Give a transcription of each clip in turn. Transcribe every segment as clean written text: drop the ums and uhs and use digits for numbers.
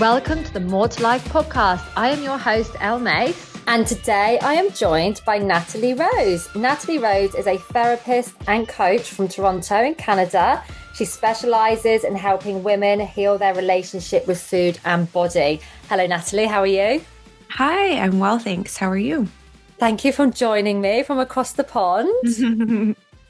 Welcome to the More to Life podcast. I am your host, Elle Mace. And today I am joined by Natalie Rose. Natalie Rose is a therapist and coach from Toronto in Canada. She specialises in helping women heal their relationship with food and body. Hello, Natalie. How are you? Hi, I'm well, thanks. How are you? Thank you for joining me from across the pond.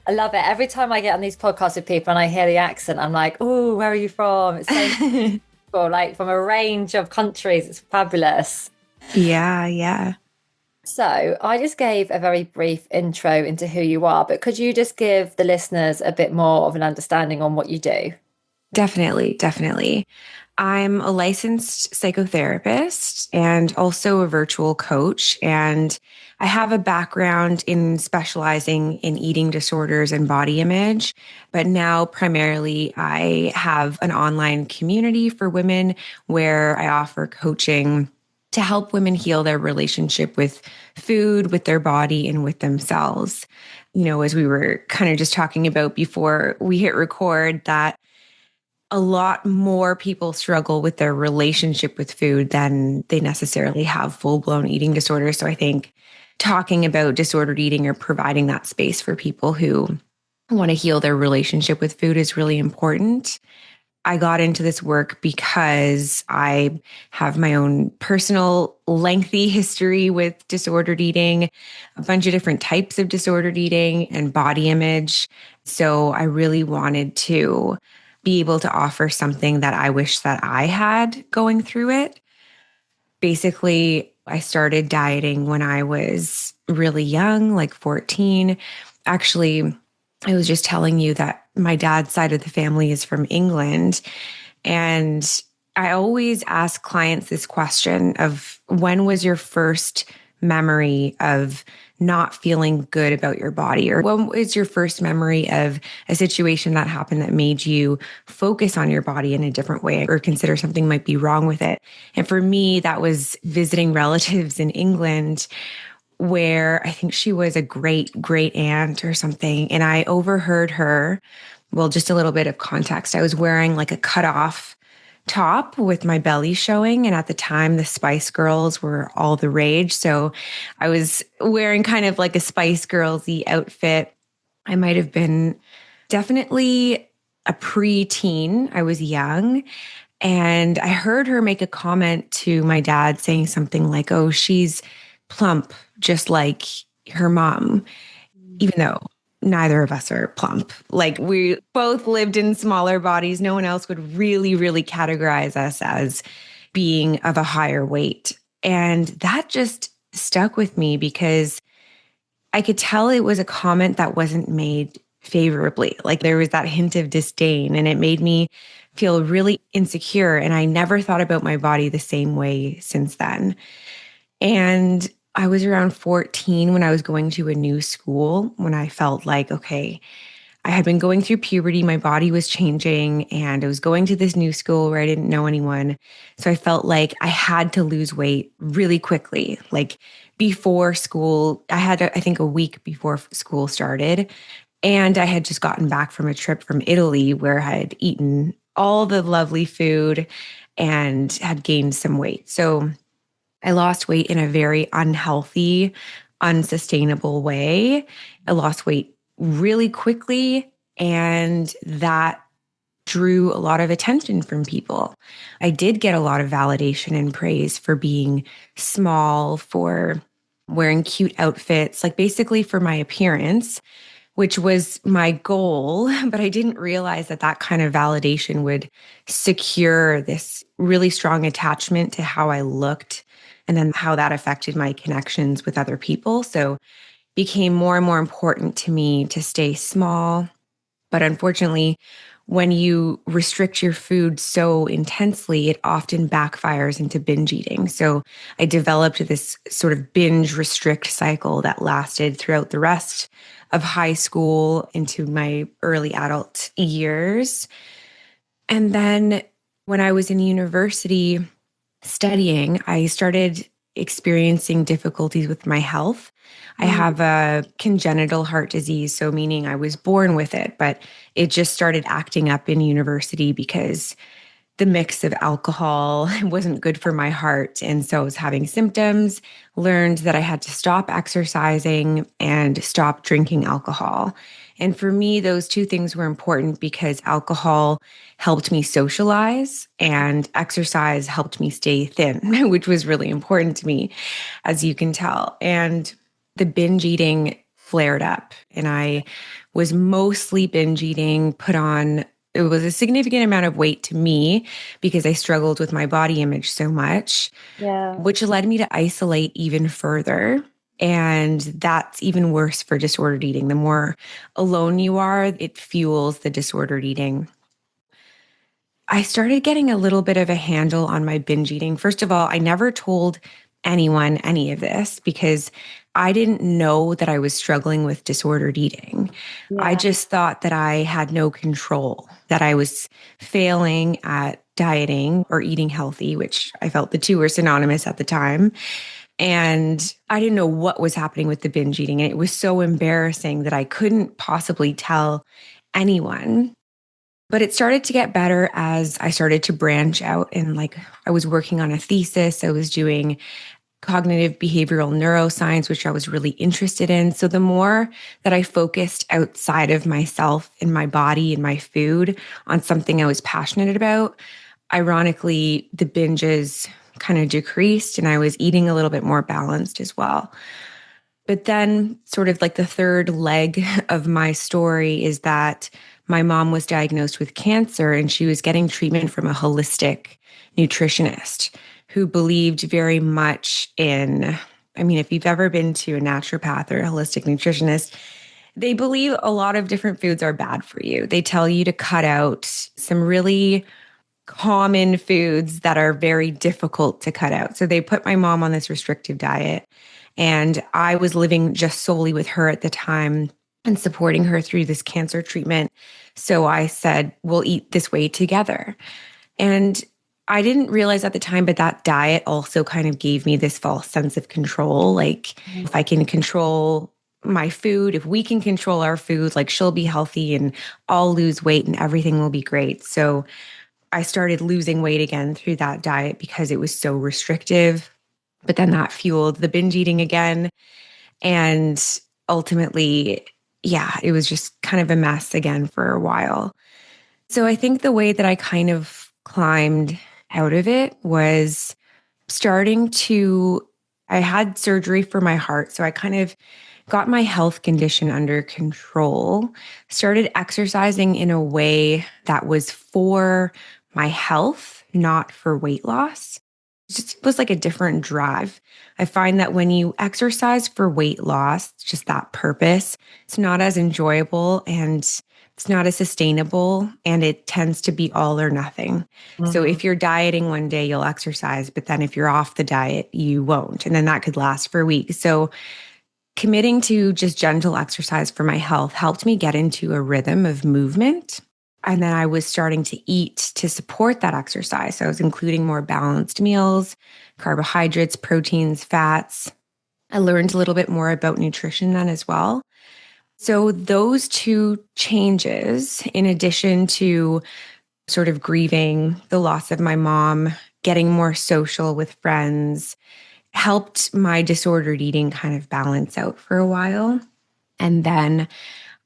I love it. Every time I get on these podcasts with people and I hear the accent, I'm like, oh, where are you from? It's so cool, like from a range of countries. It's fabulous. Yeah. So I just gave a very brief intro into who you are, but could you just give the listeners a bit more of an understanding on what you do? Definitely. I'm a licensed psychotherapist and also a virtual coach. And I have a background in specializing in eating disorders and body image. But now primarily I have an online community for women where I offer coaching to help women heal their relationship with food, with their body, and with themselves. You know, as we were kind of just talking about before we hit record, that a lot more people struggle with their relationship with food than they necessarily have full-blown eating disorders. So I think talking about disordered eating or providing that space for people who want to heal their relationship with food is really important. I got into this work because I have my own personal lengthy history with disordered eating, a bunch of different types of disordered eating and body image. So I really wanted to be able to offer something that I wish that I had going through it. Basically, I started dieting when I was really young, like 14. Actually, I was just telling you that my dad's side of the family is from England. And I always ask clients this question of when was your first memory of not feeling good about your body? Or when was your first memory of a situation that happened that made you focus on your body in a different way or consider something might be wrong with it? And for me, that was visiting relatives in England, where I think she was a great aunt or something. And I overheard her, well, just a little bit of context. I was wearing like a cutoff top with my belly showing. And at the time, the Spice Girls were all the rage. So I was wearing kind of like a Spice Girls-y outfit. I might have been definitely a preteen. I was young. And I heard her make a comment to my dad saying something like, oh, she's plump, just like her mom, even though neither of us are plump. Like we both lived in smaller bodies. No one else would really categorize us as being of a higher weight. And that just stuck with me because I could tell it was a comment that wasn't made favorably. Like there was that hint of disdain, and it made me feel really insecure. And I never thought about my body the same way since then. And I was around 14 when I was going to a new school, when I felt like, okay, I had been going through puberty, my body was changing, and I was going to this new school where I didn't know anyone. So I felt like I had to lose weight really quickly. Like before school, I had, I think, a week before school started. And I had just gotten back from a trip from Italy where I had eaten all the lovely food and had gained some weight. So I lost weight in a very unhealthy, unsustainable way. I lost weight really quickly, and that drew a lot of attention from people. I did get a lot of validation and praise for being small, for wearing cute outfits, like basically for my appearance, which was my goal. But I didn't realize that that kind of validation would secure this really strong attachment to how I looked, and then how that affected my connections with other people. So it became more and more important to me to stay small. But unfortunately, when you restrict your food so intensely, it often backfires into binge eating. So I developed this sort of binge restrict cycle that lasted throughout the rest of high school into my early adult years. And then when I was in university studying, I started experiencing difficulties with my health. I have a congenital heart disease, so meaning I was born with it, but it just started acting up in university because the mix of alcohol wasn't good for my heart. And so I was having symptoms, learned that I had to stop exercising and stop drinking alcohol. And for me, those two things were important because alcohol helped me socialize and exercise helped me stay thin, which was really important to me, as you can tell. And the binge eating flared up, and I was mostly binge eating, put on it was a significant amount of weight to me because I struggled with my body image so much, Yeah. which led me to isolate even further. And that's even worse for disordered eating. The more alone you are, it fuels the disordered eating. I started getting a little bit of a handle on my binge eating. First of all, I never told anyone any of this because I didn't know that I was struggling with disordered eating. I Yeah. just thought that I had no control, that I was failing at dieting or eating healthy, which I felt the two were synonymous at the time. And I didn't know what was happening with the binge eating. And it was so embarrassing that I couldn't possibly tell anyone. But it started to get better as I started to branch out, and like I was working on a thesis. I was doing cognitive behavioral neuroscience, which I was really interested in. So the more that I focused outside of myself and my body and my food on something I was passionate about, ironically, the binges kind of decreased and I was eating a little bit more balanced as well. But then, sort of like the third leg of my story is that my mom was diagnosed with cancer and she was getting treatment from a holistic nutritionist who believed very much in, I mean, if you've ever been to a naturopath or a holistic nutritionist, they believe a lot of different foods are bad for you. They tell you to cut out some really common foods that are very difficult to cut out. So they put my mom on this restrictive diet. And I was living just solely with her at the time and supporting her through this cancer treatment. So I said, we'll eat this way together. And I didn't realize at the time, but that diet also kind of gave me this false sense of control. Like, if I can control my food, if we can control our food, like she'll be healthy and I'll lose weight and everything will be great. So I started losing weight again through that diet because it was so restrictive. But then that fueled the binge eating again. And ultimately, yeah, it was just kind of a mess again for a while. So I think the way that I kind of climbed out of it was starting to, I had surgery for my heart. So I kind of got my health condition under control, started exercising in a way that was for my health, not for weight loss. It just was like a different drive. I find that when you exercise for weight loss, just that purpose, it's not as enjoyable and it's not as sustainable, and it tends to be all or nothing. So if you're dieting one day, you'll exercise, but then if you're off the diet, you won't. And then that could last for weeks. So committing to just gentle exercise for my health helped me get into a rhythm of movement. And then I was starting to eat to support that exercise. So I was including more balanced meals, carbohydrates, proteins, fats. I learned a little bit more about nutrition then as well. So those two changes, in addition to sort of grieving the loss of my mom, getting more social with friends, helped my disordered eating kind of balance out for a while. And then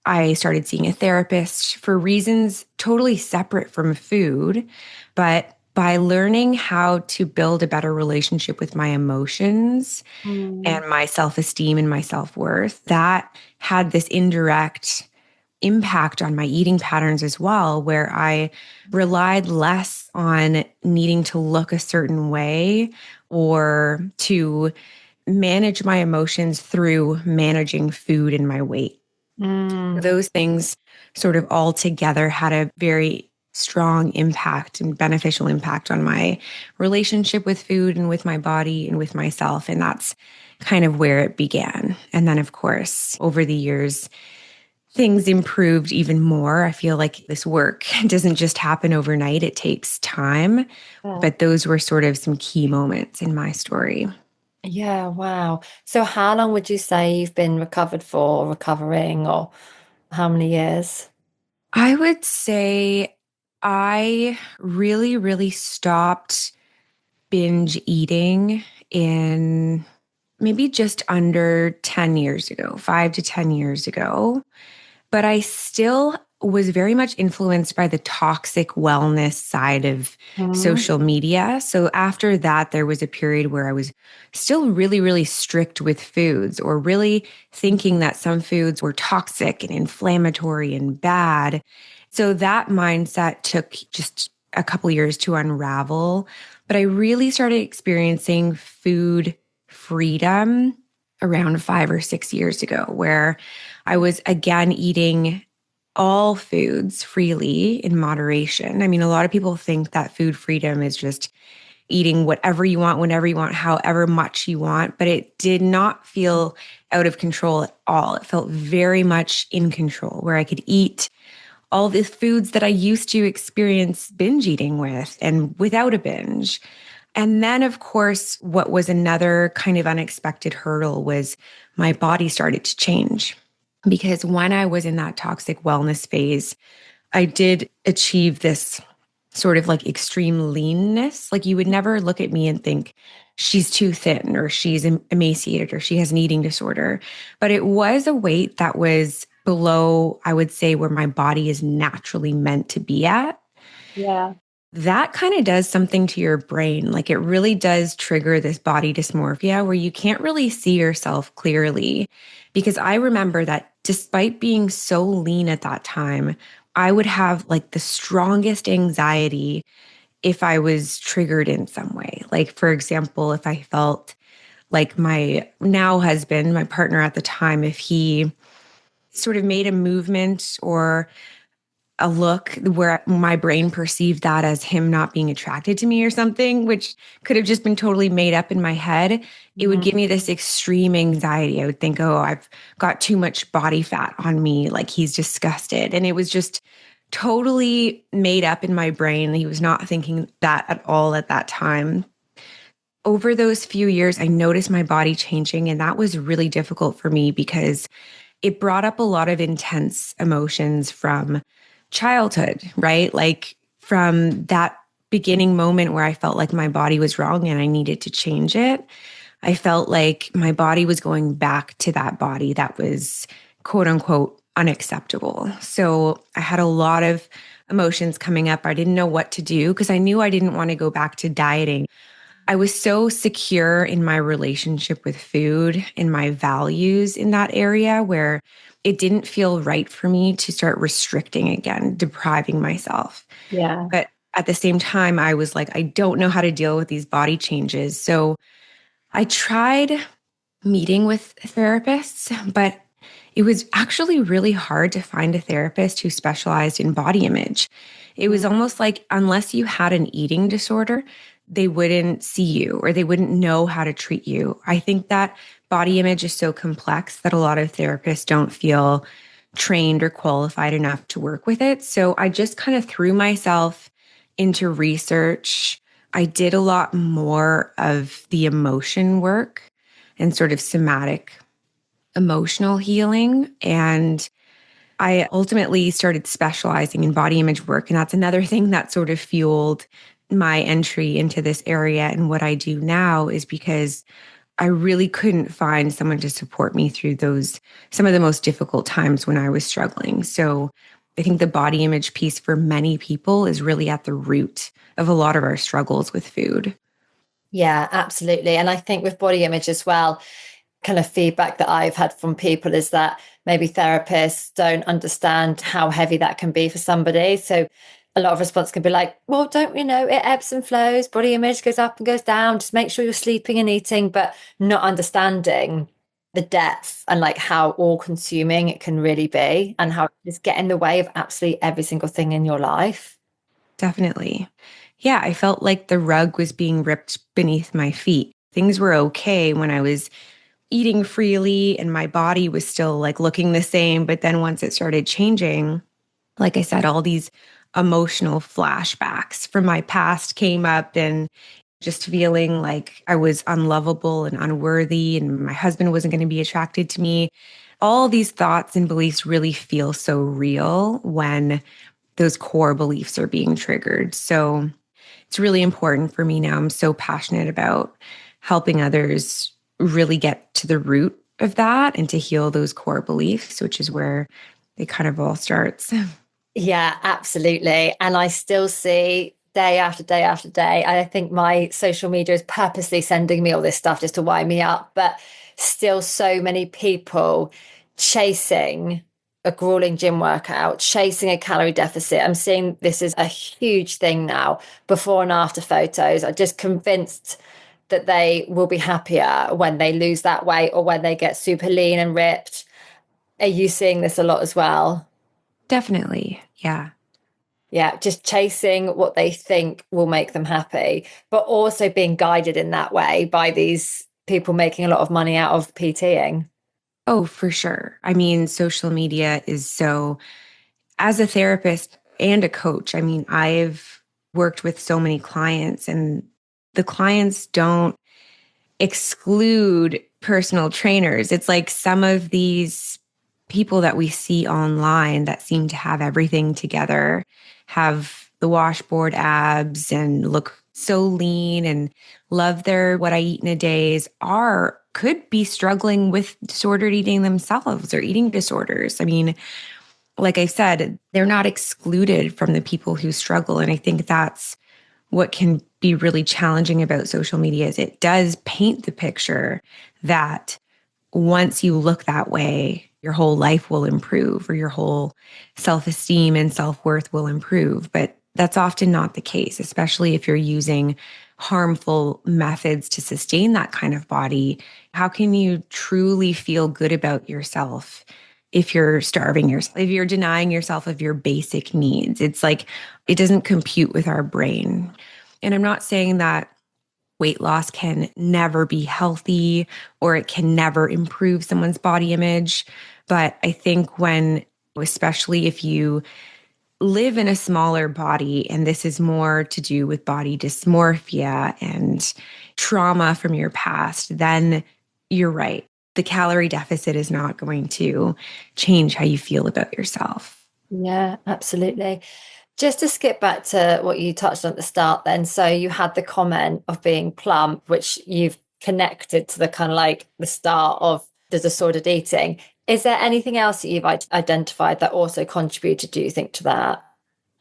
I started seeing a therapist for reasons totally separate from food. But by learning how to build a better relationship with my emotions and my self-esteem and my self-worth, that had this indirect impact on my eating patterns as well, where I relied less on needing to look a certain way or to manage my emotions through managing food and my weight. Those things sort of all together had a very strong impact and beneficial impact on my relationship with food and with my body and with myself. And that's kind of where it began. And then, of course, over the years, things improved even more. I feel like this work doesn't just happen overnight, it takes time. But those were sort of some key moments in my story. Yeah, wow. So how long would you say you've been recovered for, or recovering, or how many years? I would say I really, really stopped binge eating in maybe just under 10 years ago, 5 to 10 years ago. But I still was very much influenced by the toxic wellness side of Mm. social media. So after that, there was a period where I was still really, really strict with foods or really thinking that some foods were toxic and inflammatory and bad. So that mindset took just a couple years to unravel. But I really started experiencing food freedom around 5 or 6 years ago, where I was again eating all foods freely in moderation. I mean, a lot of people think that food freedom is just eating whatever you want, whenever you want, however much you want, but it did not feel out of control at all. It felt very much in control, where I could eat all the foods that I used to experience binge eating with and without a binge. And then, of course, what was another kind of unexpected hurdle was my body started to change. Because when I was in that toxic wellness phase, I did achieve this sort of like extreme leanness. Like you would never look at me and think she's too thin or she's emaciated or she has an eating disorder. But it was a weight that was below, I would say, where my body is naturally meant to be at. Yeah. That kind of does something to your brain. Like it really does trigger this body dysmorphia where you can't really see yourself clearly. Because I remember that despite being so lean at that time, I would have like the strongest anxiety if I was triggered in some way. Like, for example, if I felt like my now husband, my partner at the time, if he sort of made a movement or a look where my brain perceived that as him not being attracted to me or something, which could have just been totally made up in my head, it would give me this extreme anxiety. I would think, oh, I've got too much body fat on me. Like he's disgusted. And it was just totally made up in my brain. He was not thinking that at all at that time. Over those few years, I noticed my body changing, and that was really difficult for me because it brought up a lot of intense emotions from childhood, right? Like from that beginning moment where I felt like my body was wrong and I needed to change it. I felt like my body was going back to that body that was quote unquote unacceptable. So I had a lot of emotions coming up. I didn't know what to do because I knew I didn't want to go back to dieting. I was so secure in my relationship with food and my values in that area where it didn't feel right for me to start restricting again, depriving myself. Yeah. But at the same time, I was like, I don't know how to deal with these body changes. So I tried meeting with therapists, but it was actually really hard to find a therapist who specialized in body image. It was almost like, unless you had an eating disorder, they wouldn't see you or they wouldn't know how to treat you. I think that body image is so complex that a lot of therapists don't feel trained or qualified enough to work with it. So I just kind of threw myself into research. I did a lot more of the emotion work and sort of somatic emotional healing. And I ultimately started specializing in body image work. And that's another thing that sort of fueled my entry into this area. And what I do now is because I really couldn't find someone to support me through some of the most difficult times when I was struggling. So I think the body image piece for many people is really at the root of a lot of our struggles with food. Yeah, absolutely. And I think with body image as well, kind of feedback that I've had from people is that maybe therapists don't understand how heavy that can be for somebody. So a lot of response can be like, well, don't you know, it ebbs and flows, body image goes up and goes down, just make sure you're sleeping and eating, but not understanding the depth and like how all consuming it can really be and how it's get in the way of absolutely every single thing in your life. Definitely. Yeah, I felt like the rug was being ripped beneath my feet. Things were okay when I was eating freely and my body was still like looking the same. But then once it started changing, like I said, all these emotional flashbacks from my past came up and just feeling like I was unlovable and unworthy and my husband wasn't going to be attracted to me. All these thoughts and beliefs really feel so real when those core beliefs are being triggered. So it's really important for me now. I'm so passionate about helping others really get to the root of that and to heal those core beliefs, which is where it kind of all starts. Yeah, absolutely. And I still see day after day after day. I think my social media is purposely sending me all this stuff just to wind me up, but still so many people chasing a grueling gym workout, chasing a calorie deficit. I'm seeing this is a huge thing now, before and after photos. I'm just convinced that they will be happier when they lose that weight or when they get super lean and ripped. Are you seeing this a lot as well? Definitely. Yeah. Yeah, just chasing what they think will make them happy, but also being guided in that way by these people making a lot of money out of PTing. Oh, for sure. I mean, social media is so, as a therapist and a coach, I mean, I've worked with so many clients, and the clients don't exclude personal trainers. It's like some of these people that we see online that seem to have everything together, have the washboard abs and look so lean and love their what I eat in a days are could be struggling with disordered eating themselves or eating disorders. I mean, like I said, they're not excluded from the people who struggle. And I think that's what can be really challenging about social media is it does paint the picture that once you look that way, your whole life will improve or your whole self-esteem and self-worth will improve. But that's often not the case, especially if you're using harmful methods to sustain that kind of body. How can you truly feel good about yourself if you're starving yourself, if you're denying yourself of your basic needs? It's like it doesn't compute with our brain. And I'm not saying that weight loss can never be healthy or it can never improve someone's body image. But I think especially if you live in a smaller body, and this is more to do with body dysmorphia and trauma from your past, then you're right. The calorie deficit is not going to change how you feel about yourself. Yeah, absolutely. Just to skip back to what you touched on at the start, then. So you had the comment of being plump, which you've connected to the kind of like the start of the disordered eating. Is there anything else that you've identified that also contributed, do you think, to that?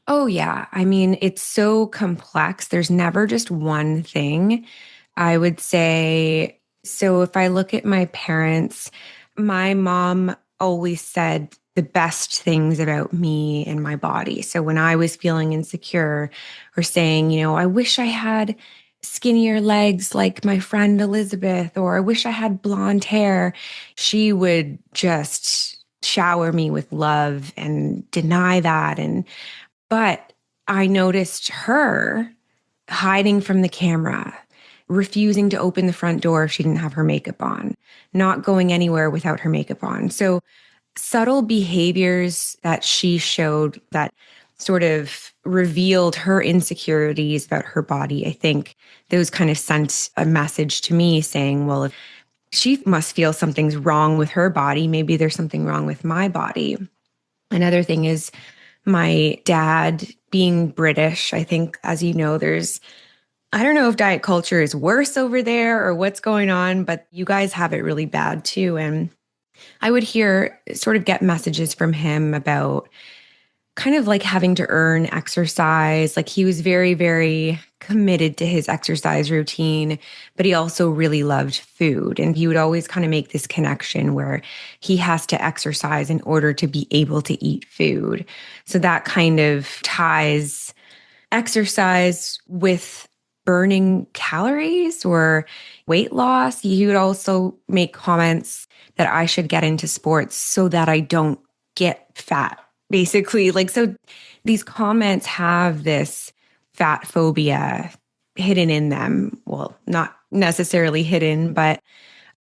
Oh, yeah. I mean, it's so complex. There's never just one thing. I would say, so if I look at my parents, my mom always said the best things about me and my body. So when I was feeling insecure or saying, I wish I had skinnier legs like my friend Elizabeth, or I wish I had blonde hair, she would just shower me with love and deny that. But I noticed her hiding from the camera, refusing to open the front door if she didn't have her makeup on, not going anywhere without her makeup on. So subtle behaviors that she showed that sort of revealed her insecurities about her body. I think those kind of sent a message to me saying, well, if she must feel something's wrong with her body, maybe there's something wrong with my body. Another thing is my dad being British. I think, as you know, I don't know if diet culture is worse over there or what's going on, but you guys have it really bad too. And I would get messages from him about kind of like having to earn exercise. Like he was very, very committed to his exercise routine, but he also really loved food. And he would always kind of make this connection where he has to exercise in order to be able to eat food. So that kind of ties exercise with burning calories or weight loss. He would also make comments that I should get into sports so that I don't get fat, basically. Like, so these comments have this fat phobia hidden in them. Well, not necessarily hidden, but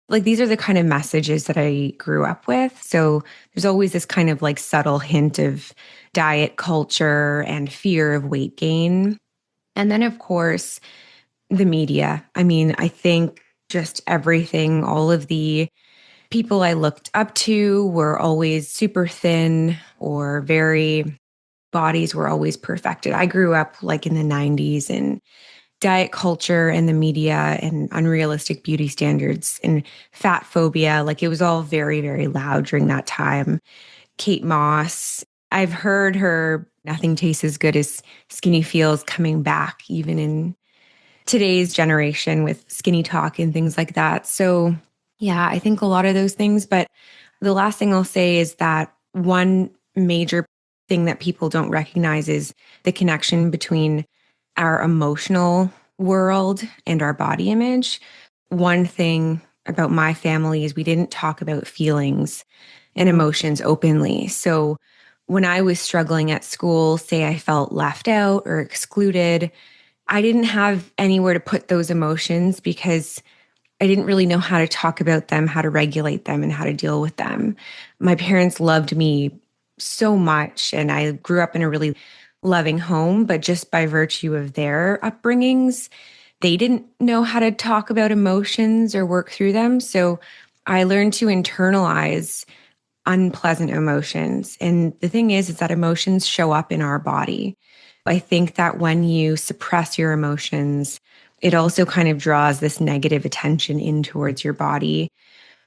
like these are the kind of messages that I grew up with. So there's always this kind of like subtle hint of diet culture and fear of weight gain. And then, of course, the media. I mean, I think just everything, all of the people I looked up to were always super thin or very bodies were always perfected. I grew up like in the 90s and diet culture and the media and unrealistic beauty standards and fat phobia. Like it was all very, very loud during that time. Kate Moss, I've heard her nothing tastes as good as skinny feels coming back, even in today's generation with skinny talk and things like that. So, yeah, I think a lot of those things. But the last thing I'll say is that one major thing that people don't recognize is the connection between our emotional world and our body image. One thing about my family is we didn't talk about feelings and emotions openly. So when I was struggling at school, say I felt left out or excluded, I didn't have anywhere to put those emotions because I didn't really know how to talk about them, how to regulate them, and how to deal with them. My parents loved me so much, and I grew up in a really loving home, but just by virtue of their upbringings, they didn't know how to talk about emotions or work through them. So I learned to internalize unpleasant emotions. And the thing is that emotions show up in our body. I think that when you suppress your emotions, it also kind of draws this negative attention in towards your body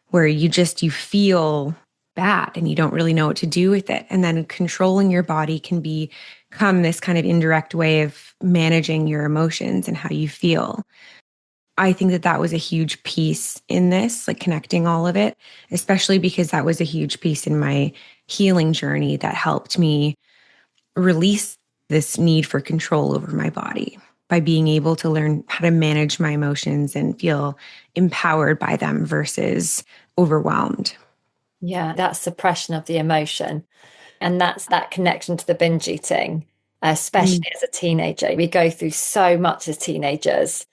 where you feel bad and you don't really know what to do with it. And then controlling your body can become this kind of indirect way of managing your emotions and how you feel. I think that that was a huge piece in this, like connecting all of it, especially because that was a huge piece in my healing journey that helped me release this need for control over my body by being able to learn how to manage my emotions and feel empowered by them versus overwhelmed. Yeah, that suppression of the emotion. And that's that connection to the binge eating, especially as a teenager. We go through so much as teenagers,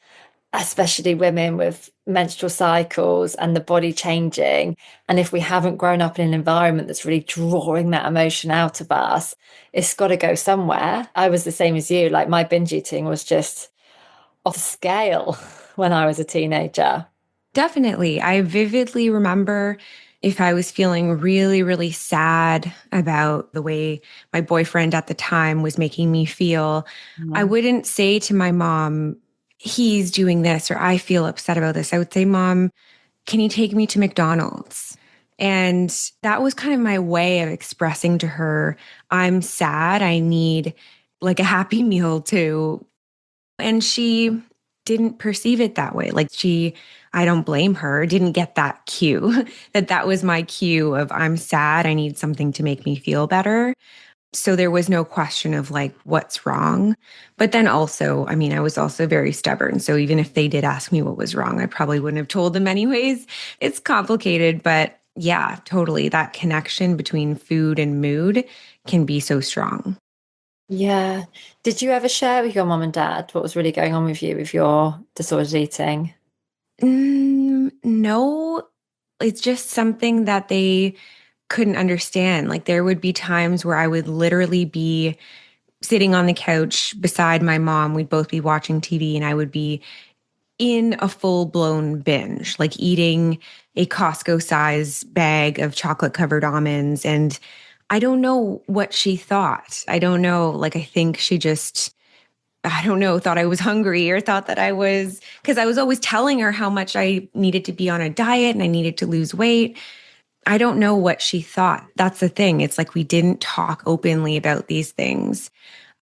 especially women with menstrual cycles and the body changing. And if we haven't grown up in an environment that's really drawing that emotion out of us, it's got to go somewhere. I was the same as you. Like my binge eating was just off scale when I was a teenager. Definitely. I vividly remember if I was feeling really, really sad about the way my boyfriend at the time was making me feel, I wouldn't say to my mom, he's doing this, or I feel upset about this. I would say, Mom, can you take me to McDonald's? And that was kind of my way of expressing to her, I'm sad. I need like a happy meal too. And she didn't perceive it that way. I don't blame her, didn't get that cue that was my cue of I'm sad. I need something to make me feel better. So there was no question of like, what's wrong? But then also, I mean, I was also very stubborn. So even if they did ask me what was wrong, I probably wouldn't have told them anyways. It's complicated, but yeah, totally. That connection between food and mood can be so strong. Yeah. Did you ever share with your mom and dad what was really going on with you with your disordered eating? No, it's just something that they couldn't understand. Like there would be times where I would literally be sitting on the couch beside my mom. We'd both be watching TV and I would be in a full blown binge, like eating a Costco size bag of chocolate covered almonds. And I don't know what she thought. I don't know. Like, I think she just, I don't know, thought I was hungry or thought that because I was always telling her how much I needed to be on a diet and I needed to lose weight. I don't know what she thought. That's the thing. It's like we didn't talk openly about these things.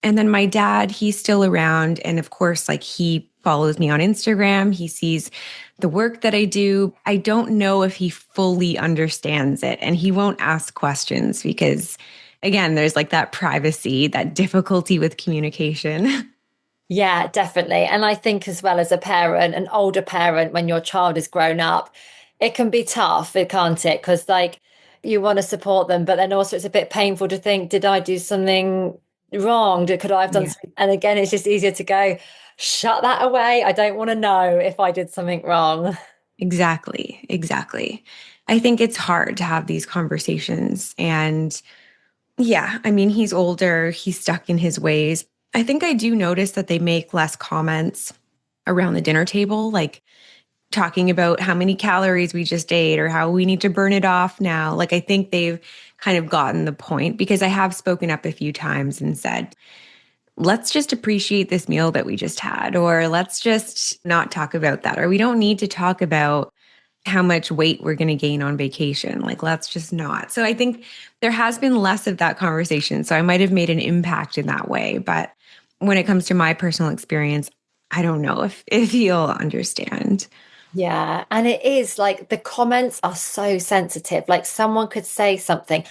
And then my dad, he's still around. And of course, like he follows me on Instagram. He sees the work that I do. I don't know if he fully understands it. And he won't ask questions because, again, there's like that privacy, that difficulty with communication. Yeah, definitely. And I think as well as a parent, an older parent, when your child is grown up, it can be tough, can't it? Because like you want to support them, but then also it's a bit painful to think, did I do something wrong? Could I have done Yeah. something? And again, it's just easier to go, shut that away. I don't want to know if I did something wrong. Exactly. Exactly. I think it's hard to have these conversations. And yeah, I mean, he's older, he's stuck in his ways. I think I do notice that they make less comments around the dinner table. Like, talking about how many calories we just ate or how we need to burn it off now. Like, I think they've kind of gotten the point, because I have spoken up a few times and said, let's just appreciate this meal that we just had, or let's just not talk about that, or we don't need to talk about how much weight we're going to gain on vacation. Like, let's just not. So I think there has been less of that conversation. So I might have made an impact in that way. But when it comes to my personal experience, I don't know if you'll understand. Yeah. And it is like the comments are so sensitive. Like someone could say something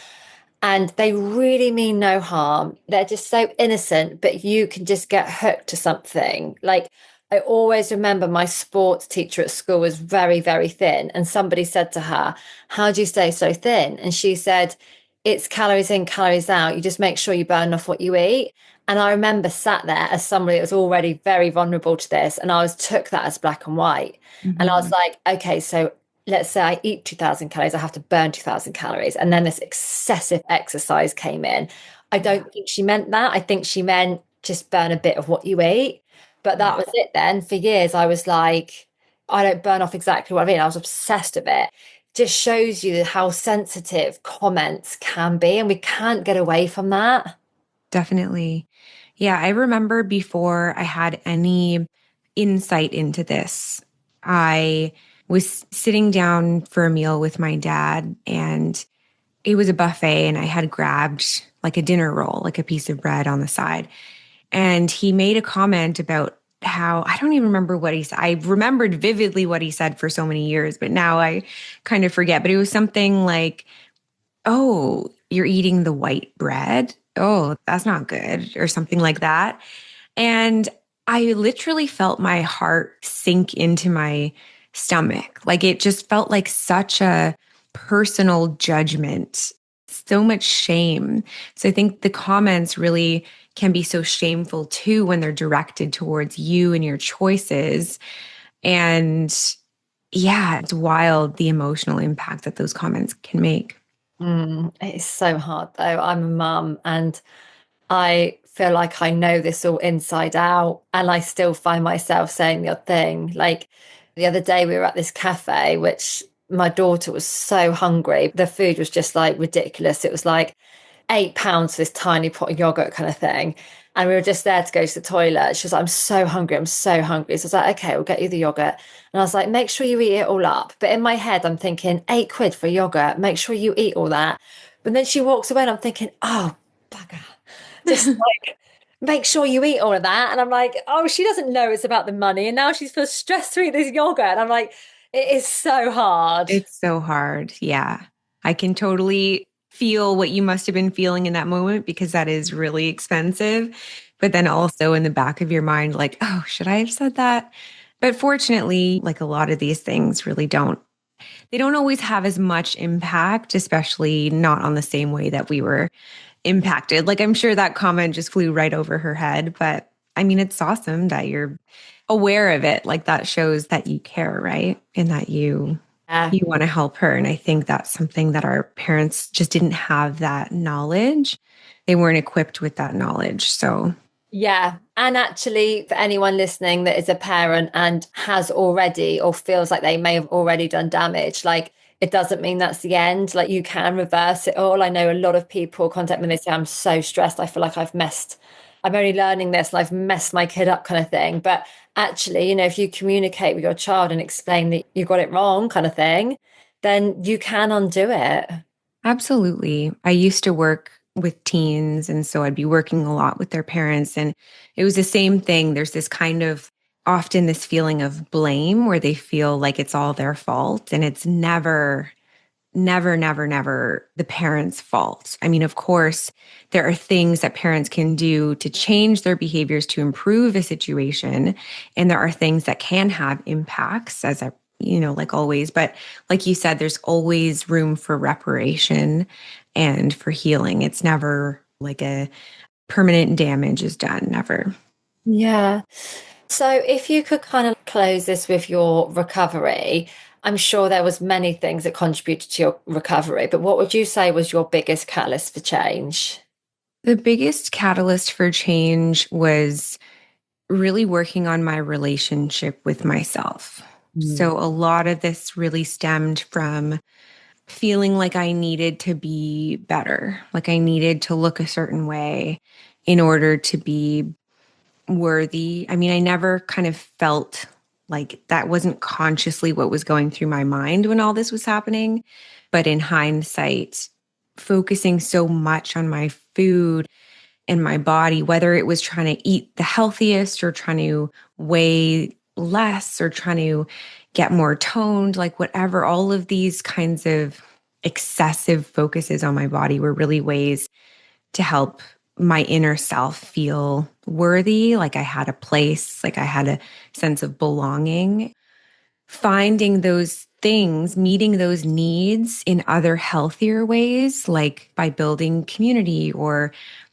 and they really mean no harm. They're just so innocent, but you can just get hooked to something. Like I always remember my sports teacher at school was very, very thin. And somebody said to her, how do you stay so thin? And she said, it's calories in, calories out. You just make sure you burn off what you eat. And I remember sat there as somebody that was already very vulnerable to this. And I was took that as black and white. And I was like, okay, so let's say I eat 2000 calories, I have to burn 2000 calories. And then this excessive exercise came in. I don't think she meant that. I think she meant just burn a bit of what you eat. But that was it then. For years, I was like, I don't burn off exactly what I mean. I was obsessed with it. Just shows you how sensitive comments can be. And we can't get away from that. Definitely. Yeah, I remember before I had any insight into this, I was sitting down for a meal with my dad, and it was a buffet, and I had grabbed like a dinner roll, like a piece of bread on the side. And he made a comment about how, I don't even remember what he said. I remembered vividly what he said for so many years, but now I kind of forget. But it was something like, oh, you're eating the white bread. Oh, that's not good, or something like that. And I literally felt my heart sink into my stomach. Like, it just felt like such a personal judgment, so much shame. So I think the comments really can be so shameful too when they're directed towards you and your choices. And yeah, it's wild the emotional impact that those comments can make. It is so hard though. I'm a mum and I feel like I know this all inside out, and I still find myself saying the odd thing. Like the other day, we were at this cafe, which my daughter was so hungry. The food was just like ridiculous. It was like £8 for this tiny pot of yogurt kind of thing. And we were just there to go to the toilet. She was like, I'm so hungry. I'm so hungry. So I was like, okay, we'll get you the yogurt. And I was like, make sure you eat it all up. But in my head, I'm thinking, £8 for yogurt. Make sure you eat all that. But then she walks away and I'm thinking, oh, bugger. Just like, make sure you eat all of that. And I'm like, oh, she doesn't know it's about the money. And now she's feels stressed to eat this yogurt. And I'm like, it is so hard. It's so hard. Yeah. I can totally feel what you must have been feeling in that moment, because that is really expensive. But then also in the back of your mind, like, oh, should I have said that? But fortunately, like a lot of these things really they don't always have as much impact, especially not on the same way that we were impacted. Like, I'm sure that comment just flew right over her head. But I mean, it's awesome that you're aware of it. Like, that shows that you care, right? And that you want to help her. And I think that's something that our parents just didn't have that knowledge. They weren't equipped with that knowledge. So Yeah. And actually, for anyone listening that is a parent and has already or feels like they may have already done damage, like it doesn't mean that's the end. Like you can reverse it all. I know a lot of people contact me and they say, I'm so stressed. I feel like I'm only learning this and I've messed my kid up kind of thing. But actually, if you communicate with your child and explain that you got it wrong kind of thing, then you can undo it. absolutely. I used to work with teens, and so I'd be working a lot with their parents. And it was the same thing. There's this kind of often this feeling of blame where they feel like it's all their fault. And it's never, never, never, never the parents' fault. I mean, of course, there are things that parents can do to change their behaviors to improve a situation. And there are things that can have impacts, like always. But like you said, there's always room for reparation and for healing. It's never like a permanent damage is done, never. Yeah. So if you could kind of close this with your recovery, I'm sure there was many things that contributed to your recovery, but what would you say was your biggest catalyst for change? The biggest catalyst for change was really working on my relationship with myself. So a lot of this really stemmed from feeling like I needed to be better, like I needed to look a certain way in order to be worthy. I mean, I never kind of felt like that wasn't consciously what was going through my mind when all this was happening. But in hindsight, focusing so much on my food and my body, whether it was trying to eat the healthiest or trying to weigh less or trying to get more toned, like whatever, all of these kinds of excessive focuses on my body were really ways to help my inner self feel worthy, like I had a place, like I had a sense of belonging. Finding those things, meeting those needs in other healthier ways, like by building community or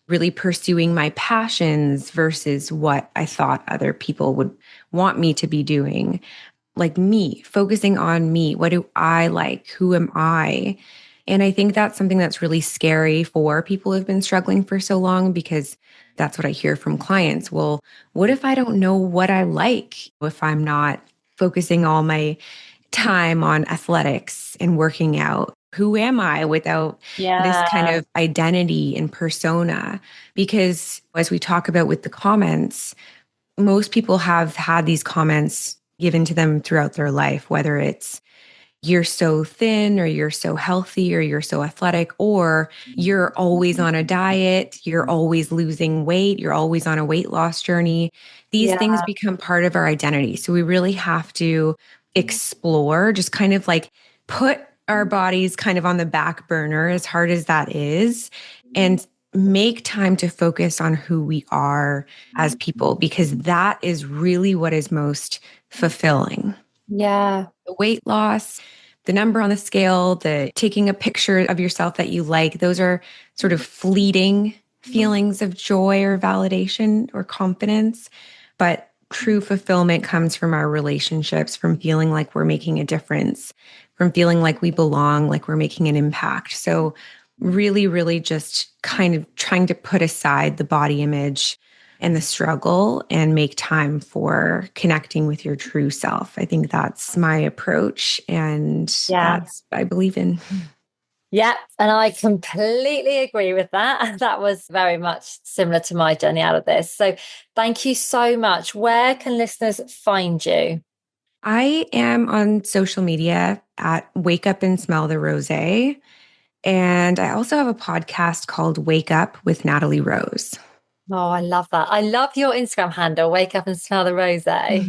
really pursuing my passions versus what I thought other people would want me to be doing. Like me, focusing on me. What do I like? Who am I? And I think that's something that's really scary for people who've been struggling for so long, because that's what I hear from clients. Well, what if I don't know what I like? If I'm not focusing all my time on athletics and working out, who am I without this kind of identity and persona? Because as we talk about with the comments, most people have had these comments given to them throughout their life, whether it's you're so thin or you're so healthy or you're so athletic, or you're always on a diet, you're always losing weight, you're always on a weight loss journey. These things become part of our identity. So we really have to explore, just kind of like put our bodies kind of on the back burner, as hard as that is, and make time to focus on who we are as people, because that is really what is most fulfilling. Yeah. The weight loss, the number on the scale, the taking a picture of yourself that you like, those are sort of fleeting feelings of joy or validation or confidence. But true fulfillment comes from our relationships, from feeling like we're making a difference, from feeling like we belong, like we're making an impact. So really, really just kind of trying to put aside the body image and the struggle and make time for connecting with your true self. I think that's my approach, and that's what I believe in. Yeah, and I completely agree with that. That was very much similar to my journey out of this. So thank you so much. Where can listeners find you? I am on social media at Wake Up and Smell the Rose. And I also have a podcast called Wake Up with Natalie Rose. Oh, I love that. I love your Instagram handle, Wake Up and Smell the Rose. Thank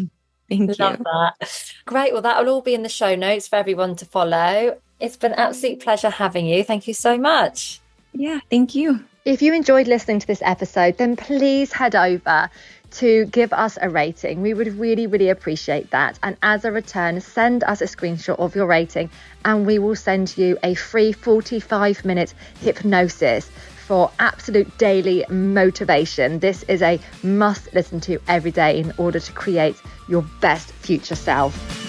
you. Love that. Great. Well, that will all be in the show notes for everyone to follow. It's been an absolute pleasure having you. Thank you so much. Yeah, thank you. If you enjoyed listening to this episode, then please head over to give us a rating. We would really, really appreciate that. And as a return, send us a screenshot of your rating and we will send you a free 45-minute hypnosis for absolute daily motivation. This is a must listen to every day in order to create your best future self.